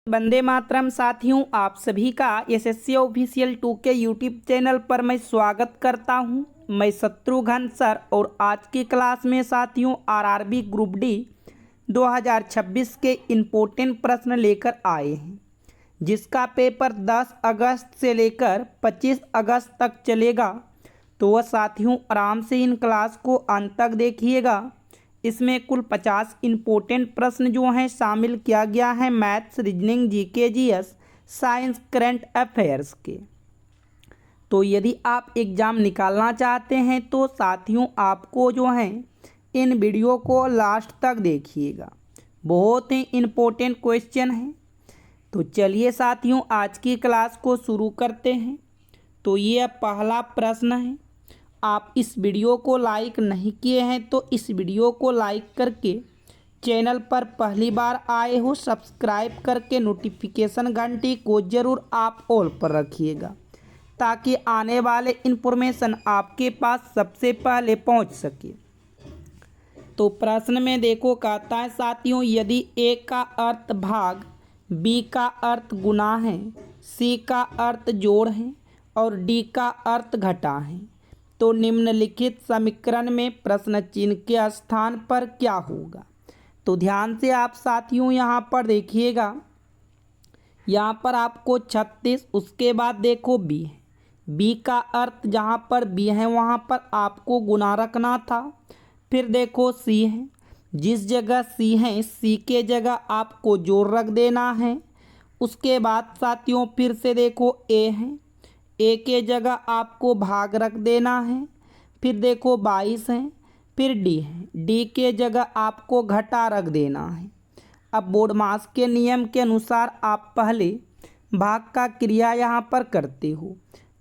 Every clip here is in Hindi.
वंदे मातरम साथियों, आप सभी का एसएससी ऑफिशियल 2 के यूट्यूब चैनल पर मैं स्वागत करता हूं। मैं शत्रुघ्न सर और आज की क्लास में साथियों आरआरबी ग्रुप डी 2026 के इम्पोर्टेंट प्रश्न लेकर आए हैं, जिसका पेपर 10 अगस्त से लेकर 25 अगस्त तक चलेगा। तो वह साथियों आराम से इन क्लास को अंत तक देखिएगा। इसमें कुल 50 इम्पोर्टेंट प्रश्न जो हैं शामिल किया गया है maths, reasoning, GK, GS, science, current affairs के। तो यदि आप एग्ज़ाम निकालना चाहते हैं तो साथियों आपको जो है इन वीडियो को लास्ट तक देखिएगा, बहुत ही इम्पोर्टेंट क्वेश्चन है। तो चलिए साथियों आज की क्लास को शुरू करते हैं। तो ये पहला प्रश्न है। आप इस वीडियो को लाइक नहीं किए हैं तो इस वीडियो को लाइक करके चैनल पर पहली बार आए हो सब्सक्राइब करके नोटिफिकेशन घंटी को ज़रूर आप ऑल पर रखिएगा, ताकि आने वाले इन्फॉर्मेशन आपके पास सबसे पहले पहुंच सके। तो प्रश्न में देखो कहता है साथियों, यदि ए का अर्थ भाग, बी का अर्थ गुना है, सी का अर्थ जोड़ है और डी का अर्थ घटा है, तो निम्नलिखित समीकरण में प्रश्न चिन्ह के स्थान पर क्या होगा। तो ध्यान से आप साथियों यहाँ पर देखिएगा, यहाँ पर आपको 36, उसके बाद देखो बी है, बी का अर्थ जहाँ पर बी है वहाँ पर आपको गुना रखना था। फिर देखो सी है, जिस जगह सी है सी के जगह आपको जोड़ रख देना है। उसके बाद साथियों फिर से देखो ए है, ए के जगह आपको भाग रख देना है। फिर देखो 22 है, फिर डी है, डी के जगह आपको घटा रख देना है। अब बोडमास के नियम के अनुसार आप पहले भाग का क्रिया यहाँ पर करते हो।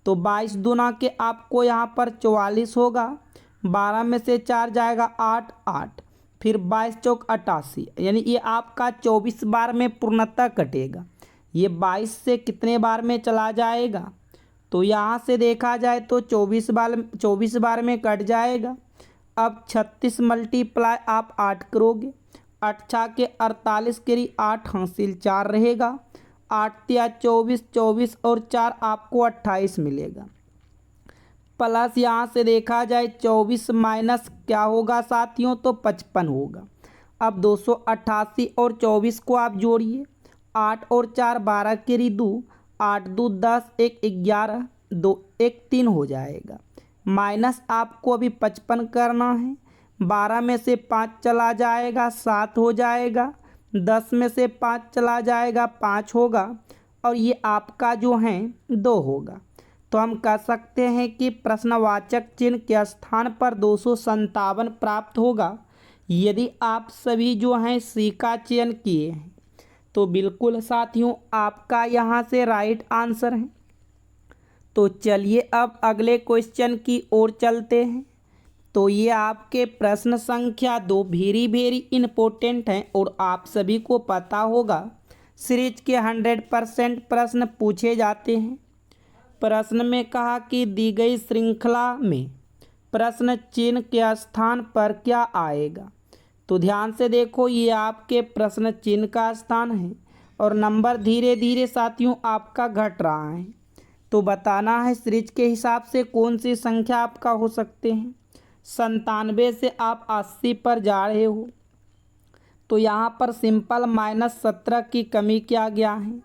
तो 22 दूना के आपको यहाँ पर 44 होगा, 12 में से 4 जाएगा 8, 8, फिर 22 चौक 88, यानी ये आपका 24 बार में पूर्णतः कटेगा। ये 22 से कितने बार में चला जाएगा, तो यहाँ से देखा जाए तो 24 बार में कट जाएगा। अब 36 मल्टीप्लाई आप 8 करोगे, 8 छा के 48 करी 8 हासिल 4 रहेगा, 8 तिया 24, 24 और 4 आपको 28 मिलेगा। प्लस यहाँ से देखा जाए 24 माइनस क्या होगा साथियों, तो 55 होगा। अब 288 और 24 को आप जोड़िए, 8 और 4 12 करी 2, 8 2 10, 1 11, 2 1 3 हो जाएगा। माइनस आपको अभी 55 करना है, 12 में से 5 चला जाएगा 7 हो जाएगा, 10 में से 5 चला जाएगा 5 होगा, और ये आपका जो है 2 होगा। तो हम कह सकते हैं कि प्रश्नवाचक चिन्ह के स्थान पर 257 प्राप्त होगा, यदि आप सभी जो हैं सी का चयन किए हैं। तो बिल्कुल साथियों आपका यहाँ से राइट आंसर है। तो चलिए अब अगले क्वेश्चन की ओर चलते हैं। तो ये आपके प्रश्न संख्या 2 वेरी इम्पोर्टेंट हैं और आप सभी को पता होगा सीरीज के 100% प्रश्न पूछे जाते हैं। प्रश्न में कहा कि दी गई श्रृंखला में प्रश्न चिन्ह के स्थान पर क्या आएगा। तो ध्यान से देखो, ये आपके प्रश्न चिन्ह का स्थान है और नंबर धीरे धीरे साथियों आपका घट रहा है। तो बताना है सीरीज के हिसाब से कौन सी संख्या आपका हो सकते हैं। 97 से आप 80 पर जा रहे हो, तो यहाँ पर सिंपल -17 की कमी किया गया है।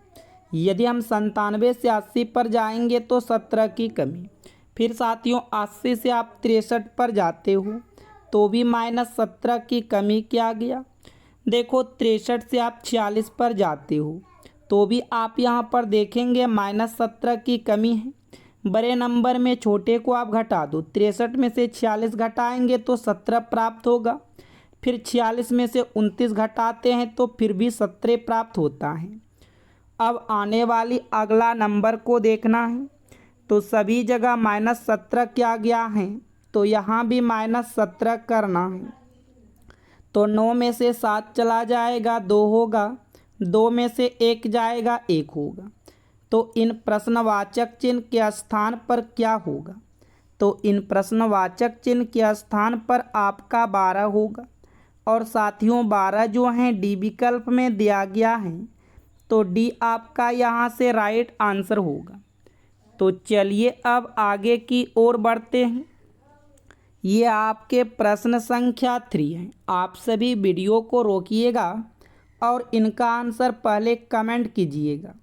यदि हम 97 से 80 पर जाएंगे तो 17 की कमी। फिर साथियों 80 से आप 63 पर जाते हो तो भी -17 की कमी किया गया। देखो 63 से आप 46 पर जाते हो तो भी आप यहाँ पर देखेंगे -17 की कमी है। बड़े नंबर में छोटे को आप घटा दो, 63 में से 46 घटाएंगे तो 17 प्राप्त होगा। फिर 46 में से 29 घटाते हैं तो फिर भी 17 प्राप्त होता है। अब आने वाली अगला नंबर को देखना है। तो सभी जगह -17 किया गया है, तो यहाँ भी -17 करना है। तो 9 में से 7 चला जाएगा 2 होगा, 2 में से 1 जाएगा 1 होगा। तो इन प्रश्नवाचक चिन्ह के स्थान पर क्या होगा। तो इन प्रश्नवाचक चिन्ह के स्थान पर आपका 12 होगा। और साथियों 12 जो हैं डी विकल्प में दिया गया है, तो डी आपका यहाँ से राइट आंसर होगा। तो चलिए अब आगे की ओर बढ़ते हैं। ये आपके प्रश्न संख्या 3 है। आप सभी वीडियो को रोकिएगा और इनका आंसर पहले कमेंट कीजिएगा।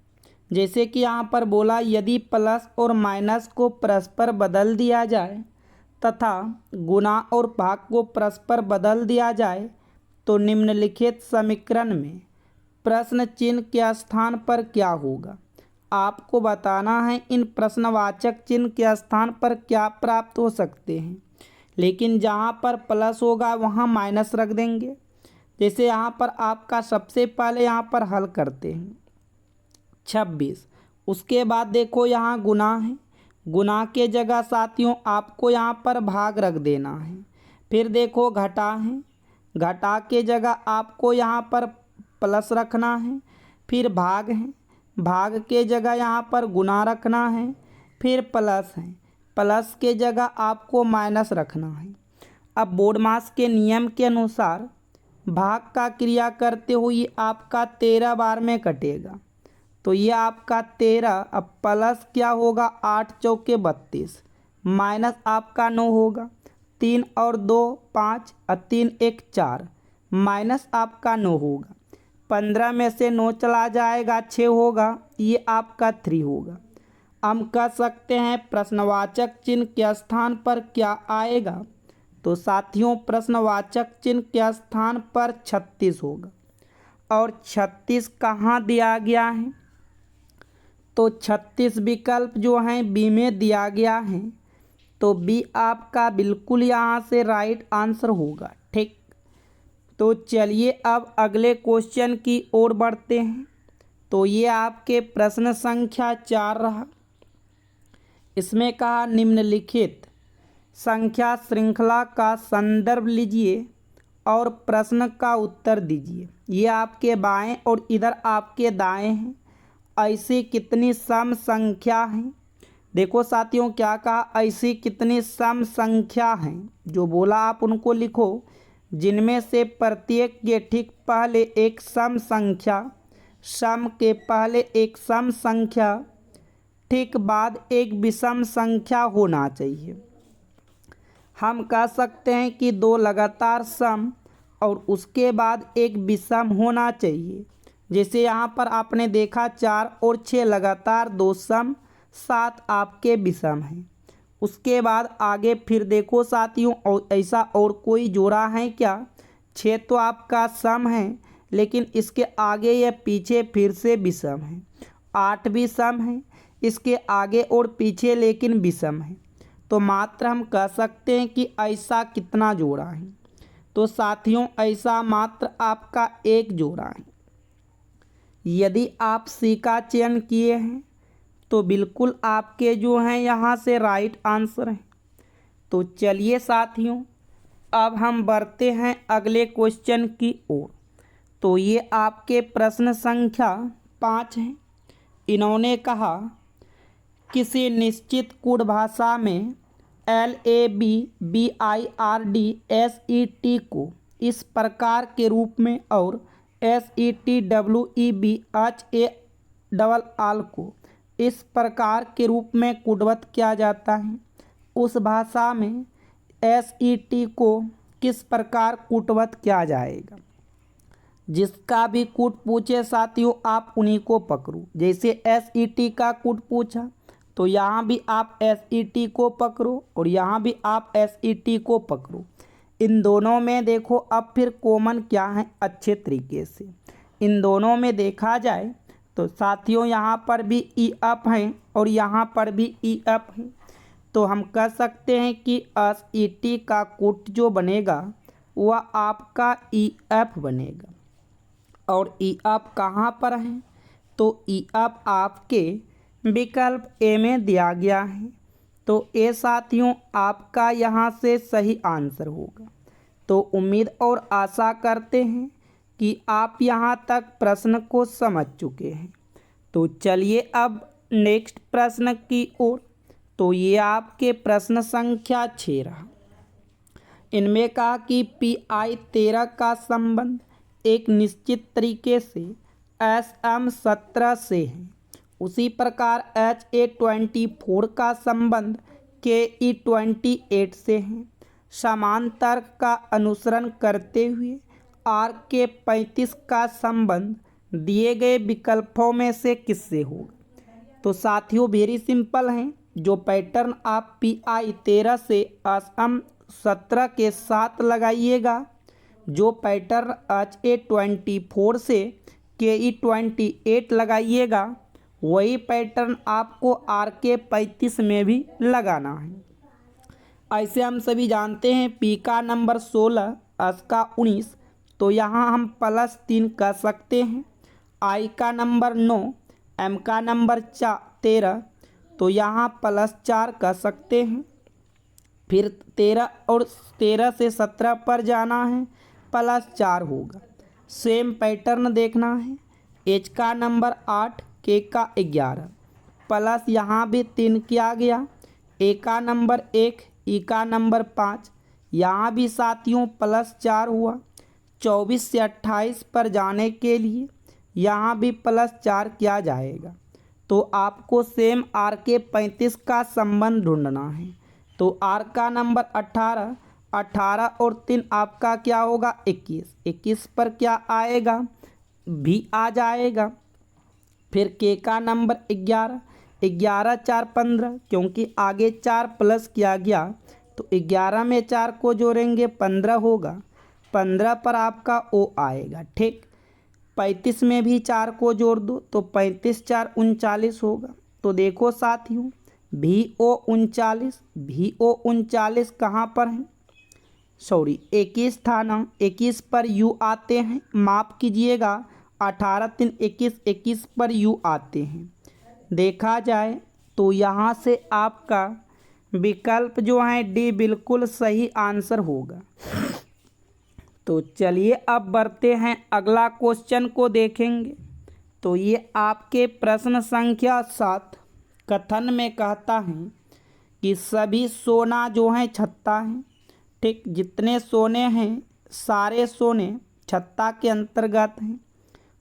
जैसे कि यहाँ पर बोला, यदि प्लस और माइनस को परस्पर बदल दिया जाए तथा गुणा और भाग को परस्पर बदल दिया जाए तो निम्नलिखित समीकरण में प्रश्न चिन्ह के स्थान पर क्या होगा। आपको बताना है इन प्रश्नवाचक चिन्ह के स्थान पर क्या प्राप्त हो सकते हैं, लेकिन जहाँ पर प्लस होगा वहाँ माइनस रख देंगे। जैसे यहाँ पर आपका सबसे पहले यहाँ पर हल करते हैं 26, उसके बाद देखो यहाँ गुना है, गुना के जगह साथियों आपको यहाँ पर भाग रख देना है। फिर देखो घटा है, घटा के जगह आपको यहाँ पर प्लस रखना है। फिर भाग है, भाग के जगह यहाँ पर गुना रखना है। फिर प्लस है, प्लस के जगह आपको माइनस रखना है। अब बोडमास के नियम के अनुसार भाग का क्रिया करते हुए आपका 13 बार में कटेगा। तो ये आपका 13, अब प्लस क्या होगा 8 चौके 32, माइनस आपका 9 होगा, 3 और 2 5 और 3 1 4, माइनस आपका 9 होगा। 15 में से 9 चला जाएगा 6 होगा, ये आपका 3 होगा। हम कह सकते हैं प्रश्नवाचक चिन्ह के स्थान पर क्या आएगा। तो साथियों प्रश्नवाचक चिन्ह के स्थान पर 36 होगा। और 36 कहाँ दिया गया है, तो 36 विकल्प जो हैं बी में दिया गया है। तो बी आपका बिल्कुल यहाँ से राइट आंसर होगा। ठीक, तो चलिए अब अगले क्वेश्चन की ओर बढ़ते हैं। तो ये आपके प्रश्न संख्या 4 रहा। इसमें कहा निम्नलिखित संख्या श्रृंखला का संदर्भ लीजिए और प्रश्न का उत्तर दीजिए। ये आपके बाएं और इधर आपके दाएं हैं। ऐसी कितनी सम संख्या हैं। देखो साथियों क्या कहा, ऐसी कितनी सम संख्या हैं, जो बोला आप उनको लिखो, जिनमें से प्रत्येक के ठीक पहले एक सम संख्या, सम के पहले एक सम संख्या, ठीक बाद एक विषम संख्या होना चाहिए। हम कह सकते हैं कि 2 लगातार सम और उसके बाद एक विषम होना चाहिए। जैसे यहाँ पर आपने देखा 4 और 6 लगातार 2 सम, 7 आपके विषम हैं। उसके बाद आगे फिर देखो साथियों, और ऐसा और कोई जोड़ा है क्या। 6 तो आपका सम है, लेकिन इसके आगे या पीछे फिर से विषम है। 8 भी सम है, इसके आगे और पीछे लेकिन विषम है। तो मात्र हम कह सकते हैं कि ऐसा कितना जोड़ा है। तो साथियों ऐसा मात्र आपका एक जोड़ा है। यदि आप सी का चयन किए हैं तो बिल्कुल आपके जो हैं यहाँ से राइट आंसर है। तो चलिए साथियों अब हम बढ़ते हैं अगले क्वेश्चन की ओर। तो ये आपके प्रश्न संख्या 5 है। इन्होंने कहा किसी निश्चित कूट भाषा में LABBIRDSET को इस प्रकार के रूप में और SETWEBHALL को इस प्रकार के रूप में कूटबद्ध किया जाता है। उस भाषा में SET को किस प्रकार कूटबद्ध किया जाएगा। जिसका भी कूट पूछे साथियों आप उन्हीं को पकड़ो। जैसे SET का कूट पूछा तो यहाँ भी आप SET को पकड़ो और यहाँ भी आप SET को पकड़ो। इन दोनों में देखो अब फिर कॉमन क्या है, अच्छे तरीके से इन दोनों में देखा जाए तो साथियों यहाँ पर भी EF हैं और यहाँ पर भी EF हैं। तो हम कह सकते हैं कि SET का कूट जो बनेगा वह आपका EF बनेगा। और EF कहाँ पर है, तो EF आपके विकल्प ए में दिया गया है। तो ए साथियों आपका यहाँ से सही आंसर होगा। तो उम्मीद और आशा करते हैं कि आप यहाँ तक प्रश्न को समझ चुके हैं। तो चलिए अब नेक्स्ट प्रश्न की ओर। तो ये आपके प्रश्न संख्या 6 रहा। इनमें कहा कि PI 13 का संबंध एक निश्चित तरीके से SM17 से है। उसी प्रकार HA24 का संबंध KE28 से है। समान तर्क का अनुसरण करते हुए RK35 का संबंध दिए गए विकल्पों में से किससे होगा? तो साथियों वेरी सिंपल हैं। जो पैटर्न आप PI13 से SM17 के साथ लगाइएगा, जो पैटर्न HA24 से KE28 लगाइएगा, वही पैटर्न आपको RK35 में भी लगाना है। ऐसे हम सभी जानते हैं P का नंबर 16, S का 19, तो यहाँ हम +3 कर सकते हैं। I का नंबर 9, M का नंबर 13, तो यहाँ +4 कर सकते हैं। फिर 13 और 13 से 17 पर जाना है, +4 होगा। सेम पैटर्न देखना है। H का नंबर 8, K का 11, प्लस यहाँ भी 3 किया गया। A का नंबर 1, E का नंबर 5, यहाँ भी साथियों +4 हुआ। 24 से 28 पर जाने के लिए यहाँ भी +4 किया जाएगा। तो आपको सेम RK35 का संबंध ढूंढना है। तो R का नंबर 18, 18 और 3 आपका क्या होगा 21, 21 पर क्या आएगा भी आ जाएगा। फिर K का नंबर 11, 11 4 15, क्योंकि आगे 4 प्लस किया गया तो 11 में 4 को जोड़ेंगे 15 होगा। 15 पर आपका O आएगा। ठीक, 35 में भी 4 को जोड़ दो तो 35 4 39 होगा। तो देखो साथियों VO 39 कहाँ पर है? सॉरी 21 था ना, 21 पर U आते हैं, माफ़ कीजिएगा 18 3 21, 21 पर U आते हैं। देखा जाए तो यहाँ से आपका विकल्प जो है D बिल्कुल सही आंसर होगा। तो चलिए अब बढ़ते हैं, अगला क्वेश्चन को देखेंगे। तो ये आपके प्रश्न संख्या 7 कथन में कहता है कि सभी सोना जो है छत्ता है। ठीक, जितने सोने हैं सारे सोने छत्ता के अंतर्गत हैं।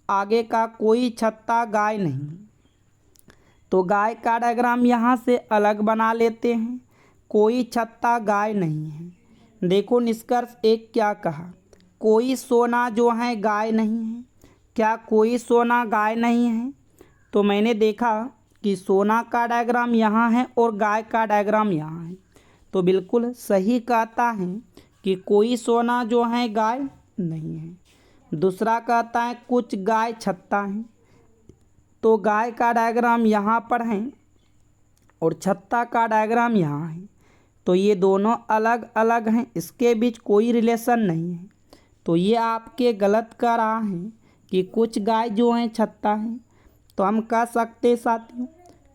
आगे का कोई छत्ता गाय नहीं। तो गाय का डायग्राम यहाँ से अलग बना लेते हैं। कोई छत्ता गाय नहीं है। देखो निष्कर्ष 1 क्या कहा, कोई सोना जो है गाय नहीं है। क्या कोई सोना गाय नहीं है? तो मैंने देखा कि सोना का डायग्राम यहाँ है और गाय का डायग्राम यहाँ है, तो बिल्कुल सही कहता है कि कोई सोना जो है गाय नहीं है। दूसरा कहता है कुछ गाय छत्ता है, तो गाय का डायग्राम यहाँ पर है और छत्ता का डायग्राम यहाँ है, तो ये दोनों अलग अलग हैं, इसके बीच कोई रिलेशन नहीं है। तो ये आपके गलत कर रहा है कि कुछ गाय जो हैं छत्ता है। तो हम कह सकते साथियों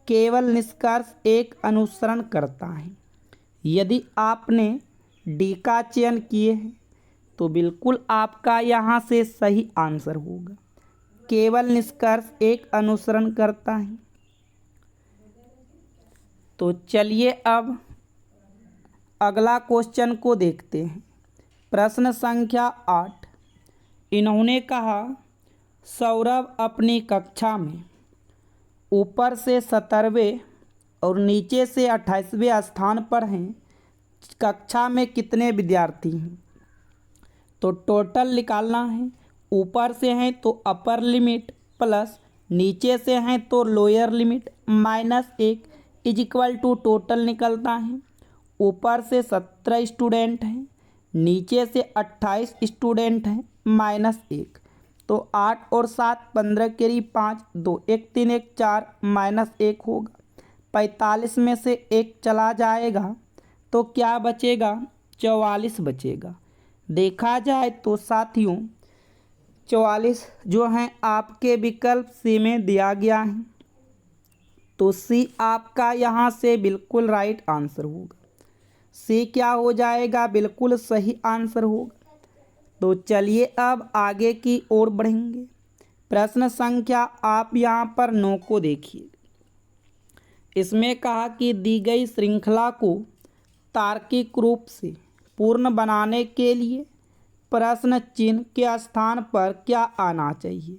केवल निष्कर्ष 1 अनुसरण करता है। यदि आपने डी का चयन किए हैं तो बिल्कुल आपका यहाँ से सही आंसर होगा। केवल निष्कर्ष 1 अनुसरण करता है। तो चलिए अब अगला क्वेश्चन को देखते हैं। प्रश्न संख्या 8, इन्होंने कहा सौरभ अपनी कक्षा में ऊपर से 17वें और नीचे से 28वें स्थान पर हैं। कक्षा में कितने विद्यार्थी हैं? तो टोटल निकालना है। ऊपर से हैं तो अपर लिमिट प्लस नीचे से हैं तो lower limit -1 is equal to total निकलता है। ऊपर से 17 स्टूडेंट हैं, नीचे से 28 स्टूडेंट हैं, -1, तो 8 और 7 15 केरी 5 2 1 3 1 4 -1 होगा। 45 में से 1 चला जाएगा तो क्या बचेगा? 44 बचेगा। देखा जाए तो साथियों 44 जो हैं आपके विकल्प सी में दिया गया है, तो सी आपका यहाँ से बिल्कुल राइट आंसर होगा। सी क्या हो जाएगा? बिल्कुल सही आंसर होगा। तो चलिए अब आगे की ओर बढ़ेंगे। प्रश्न संख्या आप यहाँ पर 9 को देखिए। इसमें कहा कि दी गई श्रृंखला को तार्किक रूप से पूर्ण बनाने के लिए प्रश्न चिन्ह के स्थान पर क्या आना चाहिए?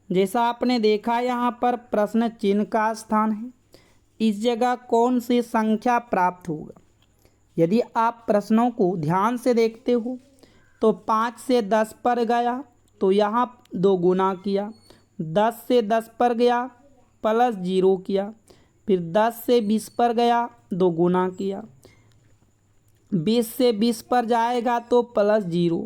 जैसा आपने देखा यहाँ पर प्रश्न चिन्ह का स्थान है, इस जगह कौन सी संख्या प्राप्त होगा। यदि आप प्रश्नों को ध्यान से देखते हो तो 5 से 10 पर गया तो यहाँ 2 गुना किया, 10 से 10 पर गया प्लस 0 किया, फिर 10 से 20 पर गया 2 गुना किया, 20 से 20 पर जाएगा तो प्लस 0,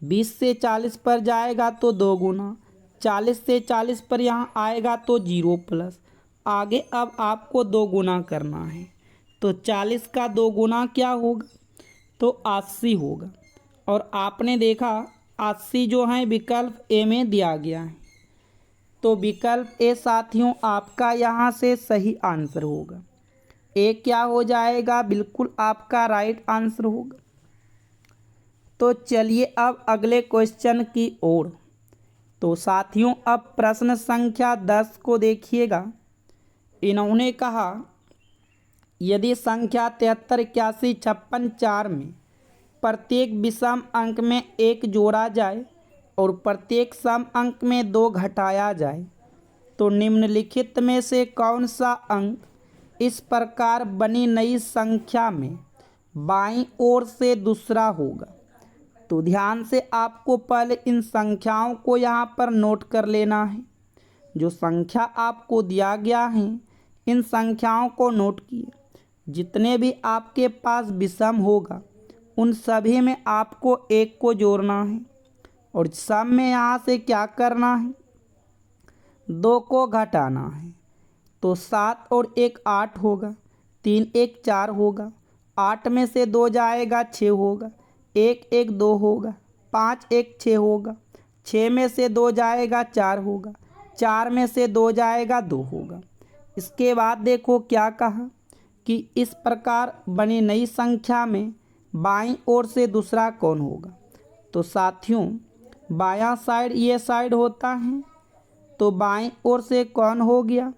20 से 40 पर जाएगा तो 2 गुना, 40 से 40 पर यहाँ आएगा तो 0 प्लस। आगे अब आपको 2 गुना करना है, तो 40 का 2 गुना क्या होगा, तो 80 होगा। और आपने देखा 80 जो है विकल्प ए में दिया गया है, तो विकल्प ए साथियों आपका यहाँ से सही आंसर होगा। ए क्या हो जाएगा, बिल्कुल आपका राइट आंसर होगा। तो चलिए अब अगले क्वेश्चन की ओर। तो साथियों अब प्रश्न संख्या 10 को देखिएगा। इन्होंने कहा यदि संख्या 73, 81, 56, 4 में प्रत्येक विषम अंक में 1 जोड़ा जाए और प्रत्येक सम अंक में 2 घटाया जाए तो निम्नलिखित में से कौन सा अंक इस प्रकार बनी नई संख्या में बाईं ओर से दूसरा होगा। तो ध्यान से आपको पहले इन संख्याओं को यहाँ पर नोट कर लेना है। जो संख्या आपको दिया गया है इन संख्याओं को नोट किए। जितने भी आपके पास विषम होगा उन सभी में आपको 1 को जोड़ना है और सम में यहाँ से क्या करना है, 2 को घटाना है। तो 7 और 1 8 होगा, 3 1 4 होगा, 8 में से 2 जाएगा 6 होगा, 1 1 2 होगा, 5 1 6 होगा, 6 में से 2 जाएगा 4 होगा, 4 में से 2 जाएगा 2 होगा। इसके बाद देखो क्या कहा कि इस प्रकार बनी नई संख्या में बाईं ओर से दूसरा कौन होगा। तो साथियों बायां साइड ये साइड होता है, तो बाईं ओर से कौन हो गया,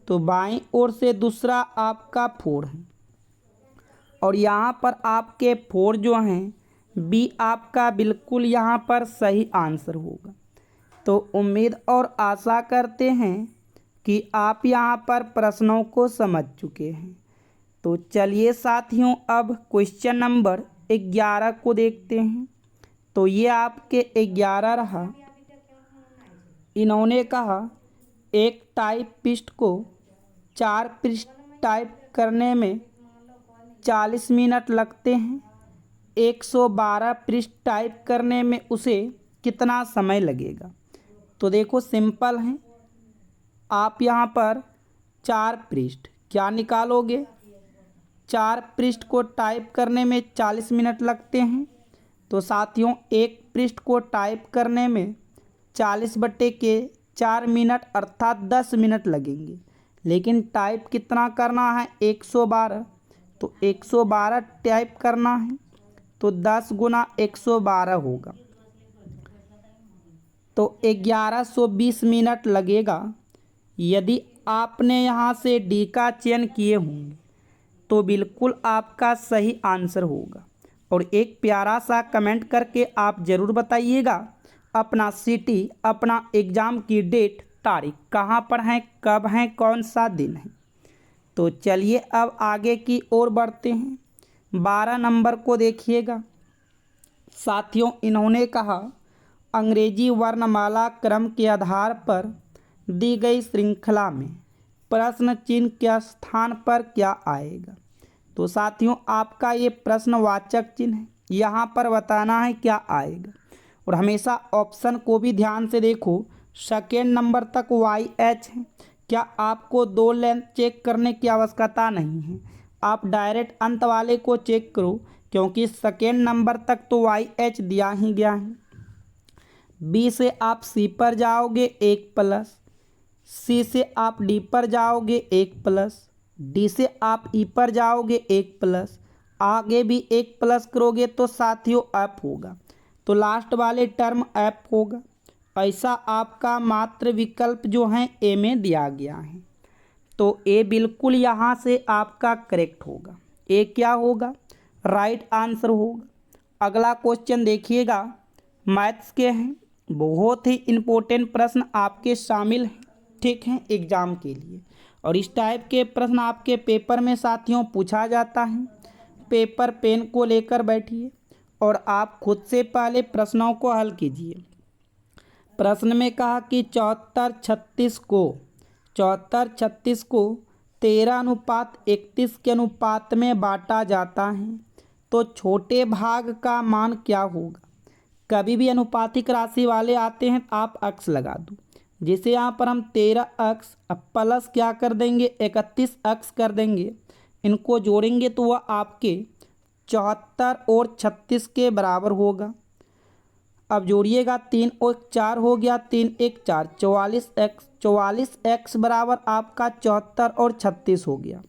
तो बाईं ओर से दूसरा आपका 4 है। और यहाँ पर आपके 4 जो हैं बी आपका बिल्कुल यहाँ पर सही आंसर होगा। तो उम्मीद और आशा करते हैं कि आप यहाँ पर प्रश्नों को समझ चुके हैं। तो चलिए साथियों अब क्वेश्चन नंबर 11 को देखते हैं। तो ये आपके 11 रहा। इन्होंने कहा एक टाइपिस्ट को 4 पृष्ठ टाइप करने में 40 मिनट लगते हैं, 112 पृष्ठ टाइप करने में उसे कितना समय लगेगा। तो देखो सिंपल है, आप यहाँ पर 4 पृष्ठ क्या निकालोगे, 4 पृष्ठ को टाइप करने में 40 मिनट लगते हैं। तो साथियों एक पृष्ठ को टाइप करने में 40/4 मिनट अर्थात 10 मिनट लगेंगे, लेकिन टाइप कितना करना है 112। तो 112 टाइप करना है तो 10 गुना 112 होगा, तो 1120 मिनट लगेगा। यदि आपने यहाँ से डी का चयन किए होंगे तो बिल्कुल आपका सही आंसर होगा। और एक प्यारा सा कमेंट करके आप ज़रूर बताइएगा अपना सिटी, अपना एग्ज़ाम की डेट, तारीख, कहाँ पर हैं, कब हैं, कौन सा दिन है। तो चलिए अब आगे की ओर बढ़ते हैं। 12 नंबर को देखिएगा। साथियों इन्होंने कहा अंग्रेजी वर्णमाला क्रम के आधार पर दी गई श्रृंखला में प्रश्न चिन्ह के स्थान पर क्या आएगा। तो साथियों आपका ये प्रश्नवाचक चिन्ह है, यहाँ पर बताना है क्या आएगा। और हमेशा ऑप्शन को भी ध्यान से देखो। सेकेंड नंबर तक YH है, क्या आपको 2 लेंथ चेक करने की आवश्यकता नहीं है, आप डायरेक्ट अंत वाले को चेक करो, क्योंकि सेकेंड नंबर तक तो YH दिया ही गया है। B से आप C पर जाओगे 1 प्लस, C से आप D पर जाओगे 1 प्लस, D से आप E पर जाओगे 1 प्लस, आगे भी 1 प्लस करोगे तो साथियों F होगा, तो लास्ट वाले टर्म F होगा। ऐसा आपका मात्र विकल्प जो है A में दिया गया है, तो A बिल्कुल यहाँ से आपका करेक्ट होगा। A क्या होगा, राइट आंसर होगा। अगला क्वेश्चन देखिएगा, मैथ्स के हैं बहुत ही इम्पोर्टेंट प्रश्न आपके शामिल हैं, ठीक हैं, एग्जाम के लिए। और इस टाइप के प्रश्न आपके पेपर में साथियों पूछा जाता है। पेपर पेन को लेकर बैठिए और आप खुद से पहले प्रश्नों को हल कीजिए। प्रश्न में कहा कि 74-36 को 13:31 के अनुपात में बांटा जाता है, तो छोटे भाग का मान क्या होगा। कभी भी अनुपातिक राशि वाले आते हैं आप अक्स लगा दो। जैसे यहाँ पर हम 13 अक्स अब प्लस क्या कर देंगे 31 अक्स कर देंगे, इनको जोड़ेंगे तो वह आपके 74 और 36 के बराबर होगा। अब जोड़िएगा 3 और 4 हो गया, 3 1 4 44 एक्स बराबर आपका 74 और 36 हो गया।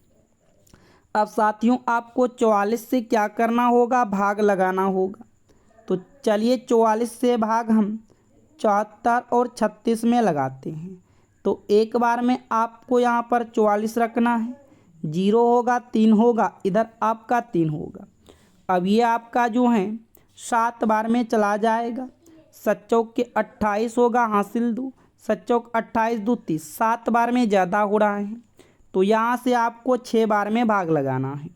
अब साथियों आपको 44 से क्या करना होगा, भाग लगाना होगा। तो चलिए 44 से भाग हम 74 और 36 में लगाते हैं। तो एक बार में आपको यहाँ पर 44 रखना है, 0 होगा 3 होगा, इधर आपका 3 होगा। अब ये आपका जो है 7 बार में चला जाएगा, 7 चौक के 28 होगा, हासिल 2, 7 चौक 28 2 30, 7 बार में ज़्यादा हो रहा है। तो यहाँ से आपको 6 बार में भाग लगाना है।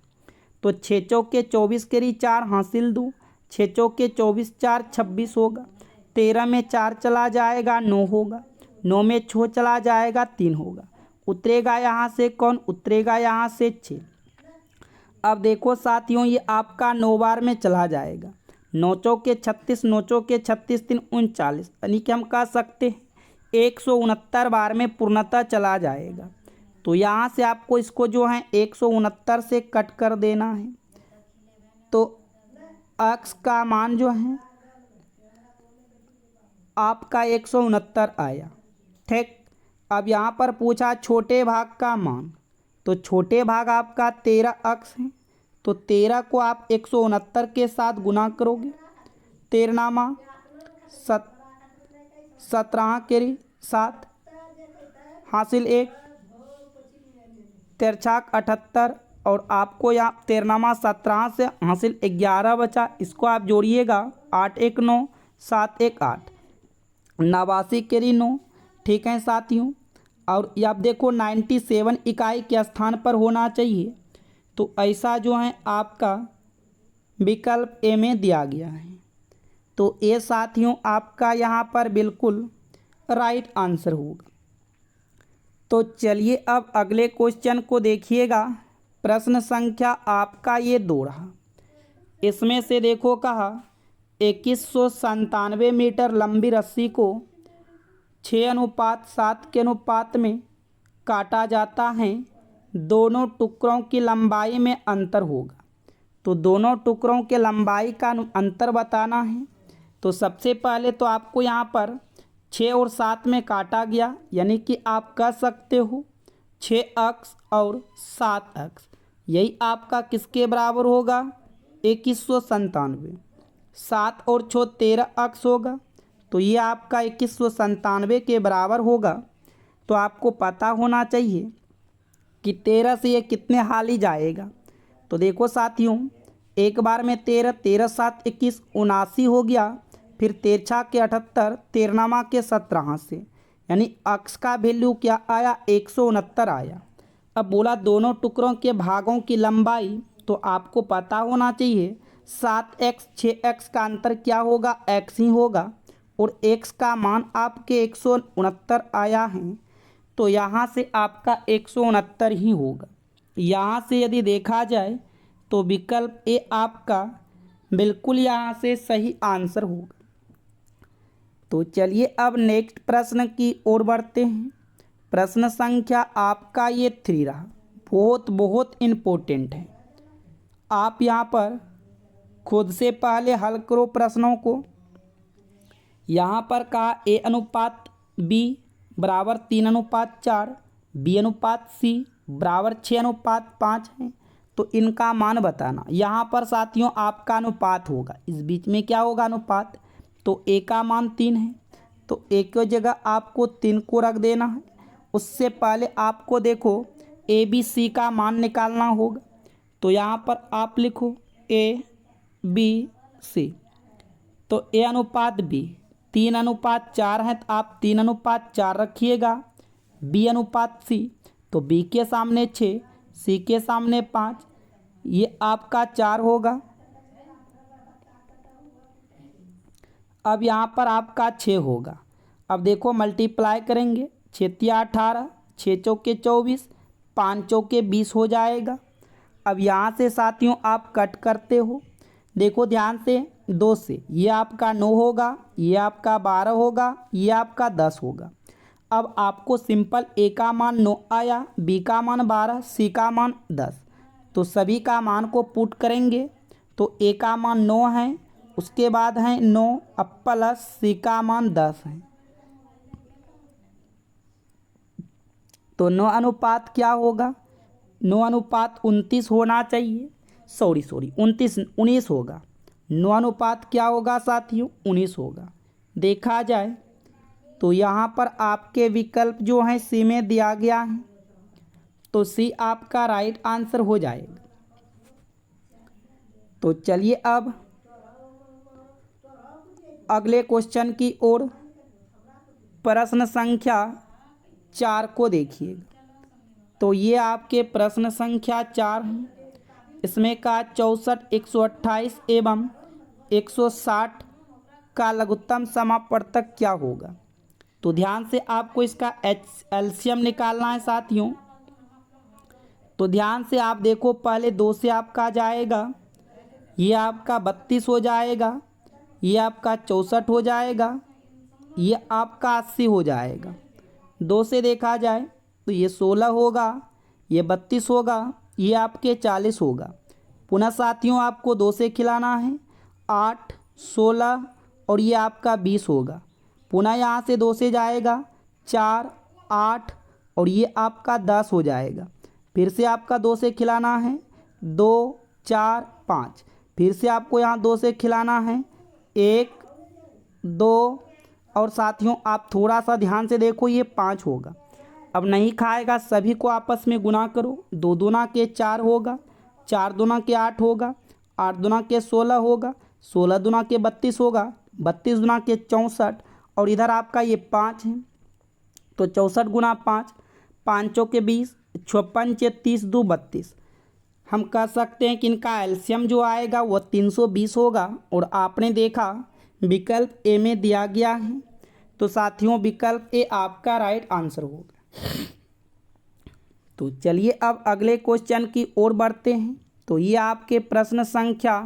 तो 6 चौक के 24 केरी 4, हासिल 2, 6 चौक के 24 4 26 होगा, 13 में 4 चला जाएगा 9 होगा, 9 में 6 चला जाएगा 3 होगा। उतरेगा यहाँ से कौन, उतरेगा यहाँ से 6। अब देखो साथियों ये आपका 9 बार में चला जाएगा, 9 चौक के 36, 9 चौक के 36 3 39, यानी कि हम कह सकते हैं 169 बार में पूर्णतः चला जाएगा। तो यहाँ से आपको इसको जो है 169 से कट कर देना है। तो अक्स का मान जो है आपका 169 आया, ठीक। अब यहाँ पर पूछा छोटे भाग का मान, तो छोटे भाग आपका 13 अक्स है, तो 13 को आप 169 के साथ गुना करोगे, 13 17 केरी 7, हासिल 1, 13 78, और आपको यहाँ 13 17 से हासिल 11 बचा। इसको आप जोड़िएगा 8 1 9 7 1 8, 89 केरी 9, ठीक है साथियों। और ये आप देखो 97 इकाई के स्थान पर होना चाहिए। तो ऐसा जो है आपका विकल्प ए में दिया गया है। तो ये साथियों आपका यहाँ पर बिल्कुल राइट आंसर होगा। तो चलिए अब अगले क्वेश्चन को देखिएगा। प्रश्न संख्या आपका ये 2 रहा। इसमें से देखो कहा 2197 मीटर लंबी रस्सी को 6:7 के अनुपात में काटा जाता है, दोनों टुकड़ों की लंबाई में अंतर होगा। तो दोनों टुकड़ों के लंबाई का अंतर बताना है। तो सबसे पहले तो आपको यहाँ पर 6 और 7 में काटा गया, यानी कि आप कह सकते हो 6 अक्स और 7 अक्स, यही आपका किसके बराबर होगा 2197। 7 और 6 13 अक्स होगा, तो ये आपका 2197 के बराबर होगा। तो आपको पता होना चाहिए कि 13 से ये कितने हाली जाएगा। तो देखो साथियों एक बार में 13, 13 7 21 79 हो गया, फिर 13 के 78, 13 के 17 से, यानी अक्स का वैल्यू क्या आया 169 आया। अब बोला दोनों टुकड़ों के भागों की लंबाई, तो आपको पता होना चाहिए 7x 6x का अंतर क्या होगा x ही होगा, और x का मान आपके 169 आया है। तो यहाँ से आपका 169 ही होगा। यहाँ से यदि देखा जाए तो विकल्प ए आपका बिल्कुल यहाँ से सही आंसर होगा। तो चलिए अब नेक्स्ट प्रश्न की ओर बढ़ते हैं। प्रश्न संख्या आपका ये 3 रहा, बहुत इम्पोर्टेंट है। आप यहाँ पर खुद से पहले हल करो प्रश्नों को। यहाँ पर कहा A/B बराबर 3/4, B/C बराबर 6/5 है। तो इनका मान बताना। यहाँ पर साथियों आपका अनुपात होगा, इस बीच में क्या होगा अनुपात। तो A का मान 3 है, तो A की जगह आपको 3 को रख देना है। उससे पहले आपको देखो ABC का मान निकालना होगा। तो यहाँ पर आप लिखो ABC, तो A/B 3:4 है तो आप 3:4 रखिएगा। B/C, तो B के सामने 6, C के सामने 5, ये आपका 4 होगा। अब यहाँ पर आपका 6 होगा। अब देखो मल्टीप्लाई करेंगे, 6 18, 6 चौके 24, 5 चौके 20 हो जाएगा। अब यहाँ से साथियों आप कट करते हो, देखो ध्यान से, 2 से ये आपका 9 होगा, ये आपका 12 होगा, ये आपका 10 होगा। अब आपको सिंपल A का मान 9 आया, B का मान 12, C का मान 10, तो सभी का मान को पुट करेंगे तो A का मान 9 है, उसके बाद है 9 अब प्लस C का मान 10 है, तो 9 अनुपात क्या होगा, 9 अनुपात 29 होना चाहिए। सॉरी 19 होगा। 9 अनुपात क्या होगा साथियों, 19 होगा। देखा जाए तो यहाँ पर आपके विकल्प जो हैं सी में दिया गया है, तो सी आपका राइट आंसर हो जाएगा। तो चलिए अब अगले क्वेश्चन की ओर, प्रश्न संख्या 4 को देखिएगा। तो ये आपके प्रश्न संख्या 4 हैं। इसमें का 64, 128 एवं 160 का लघुत्तम समापवर्तक क्या होगा। तो ध्यान से आपको इसका एलसीएम निकालना है साथियों। तो ध्यान से आप देखो, पहले 2 से आपका जाएगा, ये आपका 32 हो जाएगा, ये आपका 64 हो जाएगा, ये आपका 80 हो जाएगा। 2 से देखा जाए तो ये 16 होगा, ये 32 होगा, ये आपके 40 होगा। पुनः साथियों आपको 2 से खिलाना है, 8, 16 और ये आपका 20 होगा। पुनः यहाँ से 2 से जाएगा, 4, 8 और ये आपका 10 हो जाएगा। फिर से आपका 2 से खिलाना है, 2, 4, 5, फिर से आपको यहाँ 2 से खिलाना है, 1, 2 और साथियों आप थोड़ा सा ध्यान से देखो, ये 5 होगा। अब नहीं खाएगा, सभी को आपस में गुना करो, 2 दूना के 4 होगा, 4 दूना के 8 होगा, 8 दूना के 16 होगा, 16 दूना के 32 होगा, 32 दूना के 64 और इधर आपका ये 5 है, तो 64 गुना 5, 5 के 20, 56 30 2 32। हम कह सकते हैं कि इनका एलसीएम जो आएगा वो 320 होगा। और आपने देखा विकल्प ए में दिया गया है, तो साथियों विकल्प ए आपका राइट आंसर होगा। तो चलिए अब अगले क्वेश्चन की ओर बढ़ते हैं। तो ये आपके प्रश्न संख्या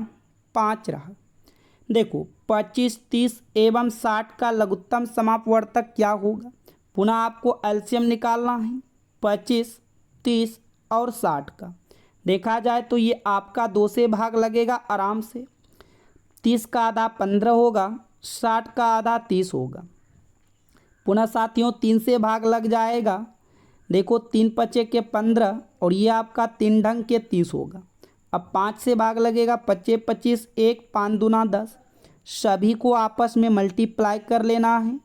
5 रहा। देखो 25, 30 एवं 60 का लघुत्तम समापवर्तक क्या होगा। पुनः आपको एलसीएम निकालना है 25, 30 और 60 का। देखा जाए तो ये आपका 2 से भाग लगेगा आराम से, 30 का आधा 15 होगा, 60 का आधा 30 होगा। पुनः साथियों 3 से भाग लग जाएगा, देखो 3 पचे के 15 और ये आपका 3 ढंग के 30 होगा। अब 5 से भाग लगेगा, 25 25 1, 5 दूना 10। सभी को आपस में मल्टीप्लाई कर लेना है।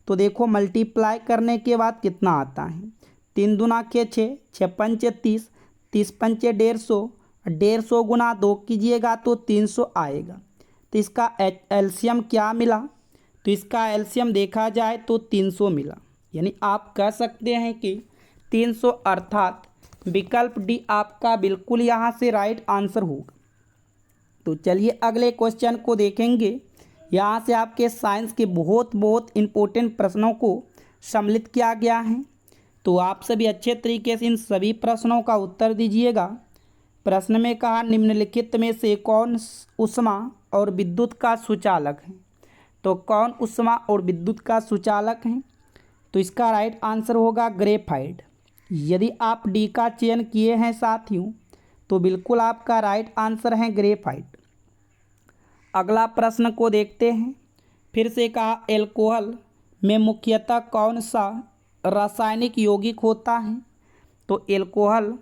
तो देखो मल्टीप्लाई करने के बाद कितना आता है, 3 दूना के 6, 6 पंचे 30, 30 पंचे 150, 150 गुना 2 कीजिएगा तो 300 आएगा। तो इसका एलसीएम क्या मिला, तो इसका एलसीएम देखा जाए तो 300 मिला। यानी आप कह सकते हैं कि 300 अर्थात विकल्प डी आपका बिल्कुल यहाँ से राइट आंसर होगा। तो चलिए अगले क्वेश्चन को देखेंगे। यहाँ से आपके साइंस के बहुत इम्पोर्टेंट प्रश्नों को सम्मिलित किया गया है। तो आप सभी अच्छे तरीके से इन सभी प्रश्नों का उत्तर दीजिएगा। प्रश्न में कहा निम्नलिखित में से कौन ऊष्मा और विद्युत का सुचालक है। तो कौन ऊष्मा और विद्युत का सुचालक है, तो इसका राइट आंसर होगा ग्रेफाइट। यदि आप डी का चयन किए हैं साथियों, तो बिल्कुल आपका राइट आंसर है ग्रेफाइट। अगला प्रश्न को देखते हैं। फिर से कहा एल्कोहल में मुख्यतः कौन सा रासायनिक यौगिक होता है। तो एल्कोहल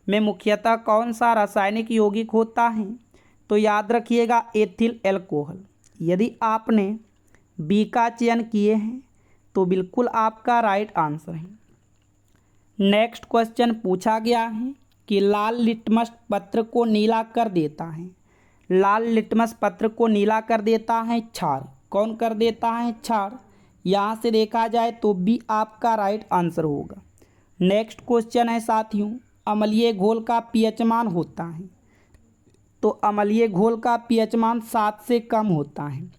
में मुख्यतः कौन सा रासायनिक यौगिक होता है, तो याद रखिएगा एथिल एल्कोहल। यदि आपने बी का चयन किए हैं तो बिल्कुल आपका राइट आंसर है। नेक्स्ट क्वेश्चन पूछा गया है कि लाल लिटमस पत्र को नीला कर देता है। लाल लिटमस पत्र को नीला कर देता है क्षार। कौन कर देता है? क्षार। यहाँ से देखा जाए तो बी आपका राइट आंसर होगा। नेक्स्ट क्वेश्चन है साथियों, अम्लीय घोल का पीएच मान होता है। तो अम्लीय घोल का पीएच मान 7 से कम होता है।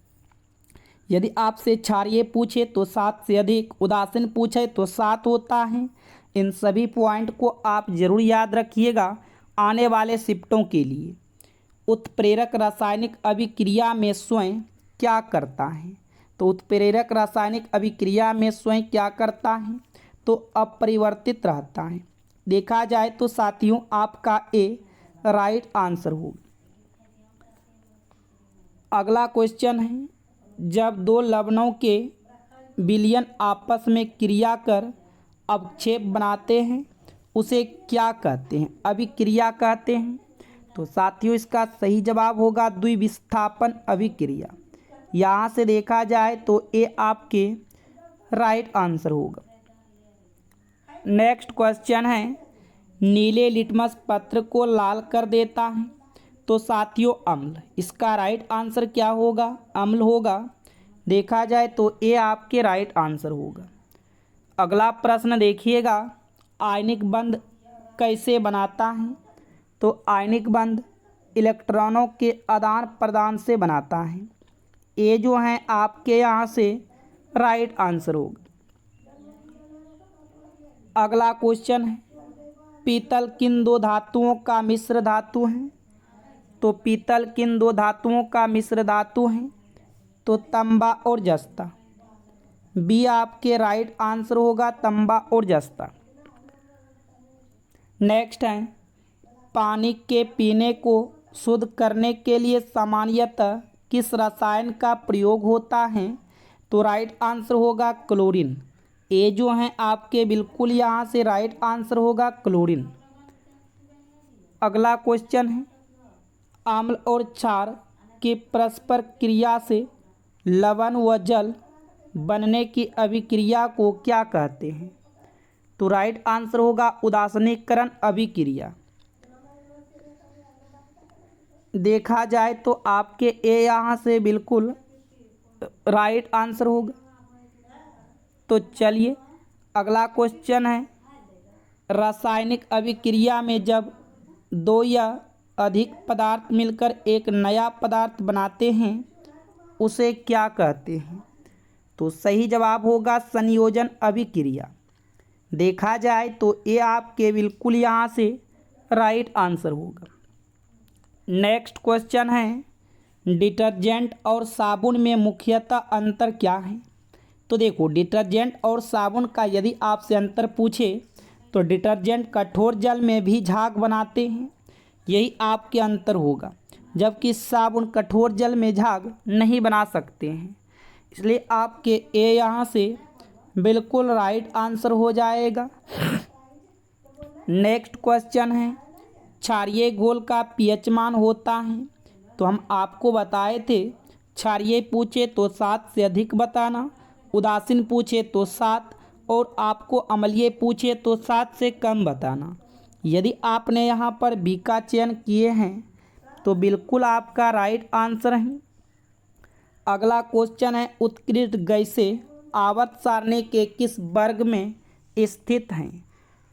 यदि आपसे क्षारीय पूछे तो 7 से अधिक, उदासीन पूछे तो 7 होता है। इन सभी पॉइंट को आप जरूर याद रखिएगा आने वाले शिफ्टों के लिए। उत्प्रेरक रासायनिक अभिक्रिया में स्वयं क्या करता है? तो उत्प्रेरक रासायनिक अभिक्रिया में स्वयं क्या करता है? तो अपरिवर्तित रहता है। देखा जाए तो साथियों आपका ए राइट आंसर होगा। अगला क्वेश्चन है, जब दो लवणों के विलयन आपस में क्रिया कर अवक्षेप बनाते हैं उसे क्या कहते हैं? अभिक्रिया कहते हैं। तो साथियों इसका सही जवाब होगा द्विविस्थापन अभिक्रिया। यहाँ से देखा जाए तो ए आपके राइट आंसर होगा। नेक्स्ट क्वेश्चन है, नीले लिटमस पत्र को लाल कर देता है। तो साथियों अम्ल। इसका राइट आंसर क्या होगा? अम्ल होगा। देखा जाए तो ए आपके राइट आंसर होगा। अगला प्रश्न देखिएगा, आयनिक बंध कैसे बनाता है? तो आयनिक बंध इलेक्ट्रॉनों के आदान प्रदान से बनाता है। ए जो है आपके यहाँ से राइट आंसर होगा। अगला क्वेश्चन है, पीतल किन दो धातुओं का मिश्र धातु है? तो पीतल किन दो धातुओं का मिश्र धातु है? तो तांबा और जस्ता। बी आपके राइट आंसर होगा, तांबा और जस्ता। नेक्स्ट है, पानी के पीने को शुद्ध करने के लिए सामान्यतः किस रसायन का प्रयोग होता है? तो राइट आंसर होगा क्लोरीन। ए जो है आपके बिल्कुल यहाँ से राइट आंसर होगा क्लोरीन। अगला क्वेश्चन है, अम्ल और क्षार के परस्पर क्रिया से लवण व जल बनने की अभिक्रिया को क्या कहते हैं? तो राइट आंसर होगा उदासीनीकरण अभिक्रिया। देखा जाए तो आपके ए यहाँ से बिल्कुल राइट आंसर होगा। तो चलिए अगला क्वेश्चन है, रासायनिक अभिक्रिया में जब दो या अधिक पदार्थ मिलकर एक नया पदार्थ बनाते हैं उसे क्या कहते हैं? तो सही जवाब होगा संयोजन अभिक्रिया। देखा जाए तो ये आपके बिल्कुल यहाँ से राइट आंसर होगा। नेक्स्ट क्वेश्चन है, डिटर्जेंट और साबुन में मुख्यतः अंतर क्या है? तो देखो डिटर्जेंट और साबुन का यदि आपसे अंतर पूछे तो डिटर्जेंट कठोर जल में भी झाग बनाते हैं, यही आपके अंतर होगा, जबकि साबुन कठोर जल में झाग नहीं बना सकते हैं। इसलिए आपके ए यहाँ से बिल्कुल राइट आंसर हो जाएगा। नेक्स्ट क्वेश्चन है, क्षारीय घोल का पीएच मान होता है। तो हम आपको बताए थे क्षारीय पूछे तो 7 से अधिक बताना, उदासीन पूछे तो 7 और आपको अम्लीय पूछे तो 7 से कम बताना। यदि आपने यहाँ पर बी का चयन किए हैं तो बिल्कुल आपका राइट आंसर है। अगला क्वेश्चन है, उत्कृष्ट गैसें आवर्त सारणी के किस वर्ग में स्थित हैं?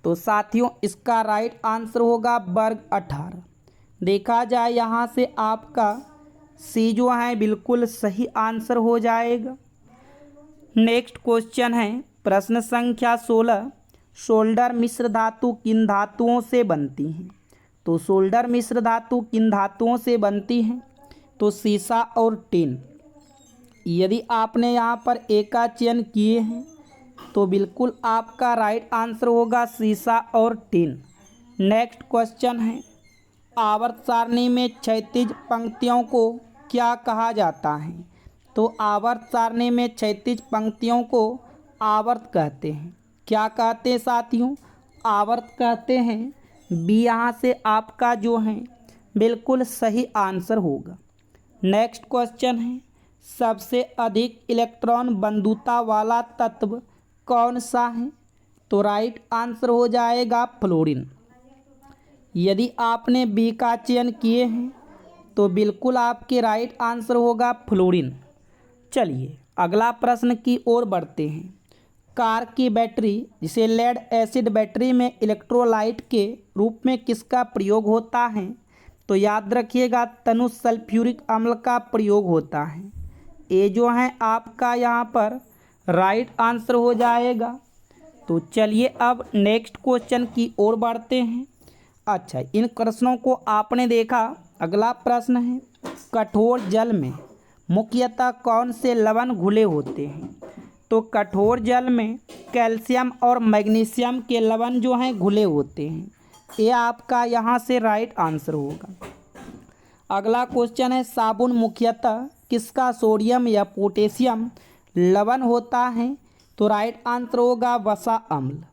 तो साथियों इसका राइट आंसर होगा वर्ग 18। देखा जाए यहाँ से आपका सी जो है बिल्कुल सही आंसर हो जाएगा। नेक्स्ट क्वेश्चन है, प्रश्न संख्या 16, सोल्डर मिश्र धातु किन धातुओं से बनती हैं? तो सोल्डर मिश्र धातु किन धातुओं से बनती हैं? तो सीसा और टिन। यदि आपने यहाँ पर ए का चयन किए हैं तो बिल्कुल आपका राइट आंसर होगा सीसा और टिन। नेक्स्ट क्वेश्चन है, आवर्त सारणी में क्षैतिज पंक्तियों को क्या कहा जाता है? तो आवर्त सारणी में क्षैतिज पंक्तियों को आवर्त कहते हैं। क्या कहते हैं साथियों? आवर्त कहते हैं। बी यहाँ से आपका जो है बिल्कुल सही आंसर होगा। नेक्स्ट क्वेश्चन है, सबसे अधिक इलेक्ट्रॉन बंधुता वाला तत्व कौन सा है? तो राइट आंसर हो जाएगा फ्लोरीन। यदि आपने बी का चयन किए हैं तो बिल्कुल आपके राइट आंसर होगा फ्लोरीन। चलिए अगला प्रश्न की ओर बढ़ते हैं। कार की बैटरी जिसे लेड एसिड बैटरी में इलेक्ट्रोलाइट के रूप में किसका प्रयोग होता है? तो याद रखिएगा तनु सल्फ्यूरिक अम्ल का प्रयोग होता है। ये जो है आपका यहाँ पर राइट आंसर हो जाएगा। तो चलिए अब नेक्स्ट क्वेश्चन की ओर बढ़ते हैं। अच्छा, इन प्रश्नों को आपने देखा। अगला प्रश्न है, कठोर जल में मुख्यतः कौन से लवण घुले होते हैं? तो कठोर जल में कैल्शियम और मैग्नीशियम के लवण जो हैं घुले होते हैं। ये आपका यहाँ से राइट आंसर होगा। अगला क्वेश्चन है, साबुन मुख्यतः किसका सोडियम या पोटेशियम लवण होता है? तो राइट आंसर होगा वसा अम्ल।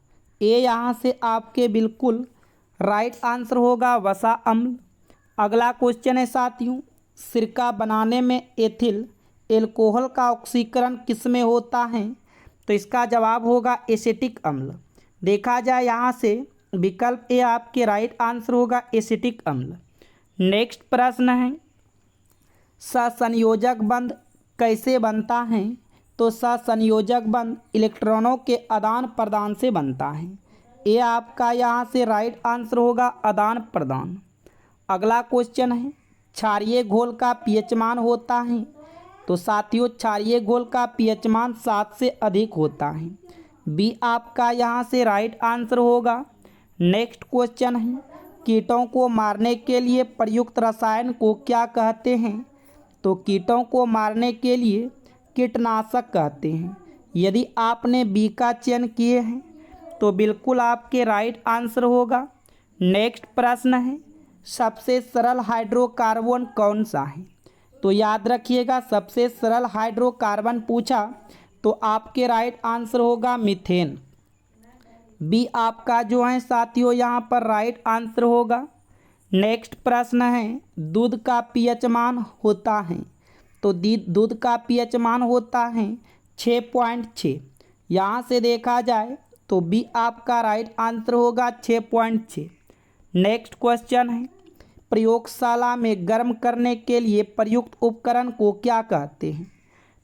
ये यहाँ से आपके बिल्कुल राइट आंसर होगा वसा अम्ल। अगला क्वेश्चन है साथियों, सिरका बनाने में एथिल एल्कोहल का ऑक्सीकरण किस में होता है? तो इसका जवाब होगा एसिटिक अम्ल। देखा जाए यहाँ से विकल्प ए आपके राइट आंसर होगा एसिटिक अम्ल। नेक्स्ट प्रश्न है, सहसंयोजक बंध कैसे बनता है? तो सहसंयोजक बंध इलेक्ट्रॉनों के आदान प्रदान से बनता है। ये आपका यहाँ से राइट आंसर होगा आदान प्रदान। अगला क्वेश्चन है, क्षारीय घोल का पीएच मान होता है? तो साथियों क्षारीय घोल का पीएच मान 7 से अधिक होता है। बी आपका यहाँ से राइट आंसर होगा। नेक्स्ट क्वेश्चन है, कीटों को मारने के लिए प्रयुक्त रसायन को क्या कहते हैं? तो कीटों को मारने के लिए कीटनाशक कहते हैं। यदि आपने बी का चयन किए हैं तो बिल्कुल आपके राइट आंसर होगा। नेक्स्ट प्रश्न है, सबसे सरल हाइड्रोकार्बन कौन सा है? तो याद रखिएगा सबसे सरल हाइड्रोकार्बन पूछा तो आपके राइट आंसर होगा मीथेन। बी आपका जो है साथियों यहाँ पर राइट आंसर होगा। नेक्स्ट प्रश्न है, दूध का पीएच मान होता है? तो दूध का पीएच मान होता है 6.6। यहाँ से देखा जाए तो बी आपका राइट आंसर होगा 6.6। नेक्स्ट क्वेश्चन है, प्रयोगशाला में गर्म करने के लिए प्रयुक्त उपकरण को क्या कहते हैं?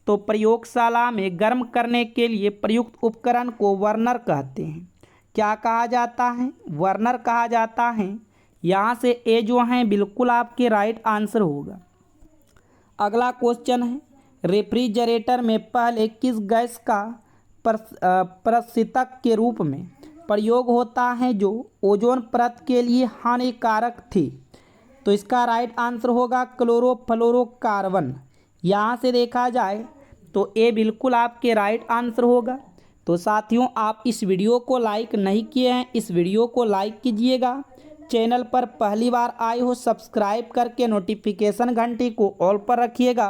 तो प्रयोगशाला में गर्म करने के लिए प्रयुक्त उपकरण को बर्नर कहते हैं। क्या कहा जाता है? बर्नर कहा जाता है। यहाँ से ए जो है बिल्कुल आपके राइट आंसर होगा। अगला क्वेश्चन है, रेफ्रिजरेटर में पहले किस गैस का प्रशीतक के रूप में प्रयोग होता है जो ओजोन परत के लिए हानिकारक थी? तो इसका राइट आंसर होगा क्लोरोफ्लोरोकार्बन। यहाँ से देखा जाए तो ए बिल्कुल आपके राइट आंसर होगा। तो साथियों आप इस वीडियो को लाइक नहीं किए हैं, इस वीडियो को लाइक कीजिएगा। चैनल पर पहली बार आए हो सब्सक्राइब करके नोटिफिकेशन घंटी को ऑल पर रखिएगा।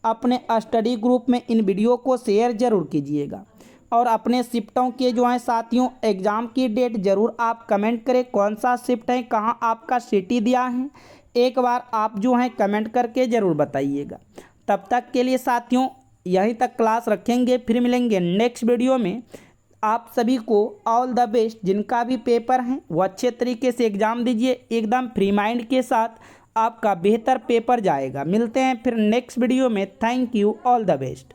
अपने स्टडी ग्रुप में इन वीडियो को शेयर जरूर कीजिएगा और अपने शिफ्टों के जो हैं साथियों एग्ज़ाम की डेट ज़रूर आप कमेंट करें, कौन सा शिफ्ट है, कहाँ आपका सिटी दिया है, एक बार आप जो हैं कमेंट करके ज़रूर बताइएगा। तब तक के लिए साथियों यहीं तक क्लास रखेंगे, फिर मिलेंगे नेक्स्ट वीडियो में। आप सभी को ऑल द बेस्ट। जिनका भी पेपर हैं वो अच्छे तरीके से एग्ज़ाम दीजिए, एकदम फ्री माइंड के साथ आपका बेहतर पेपर जाएगा। मिलते हैं फिर नेक्स्ट वीडियो में। Thank you, all the best.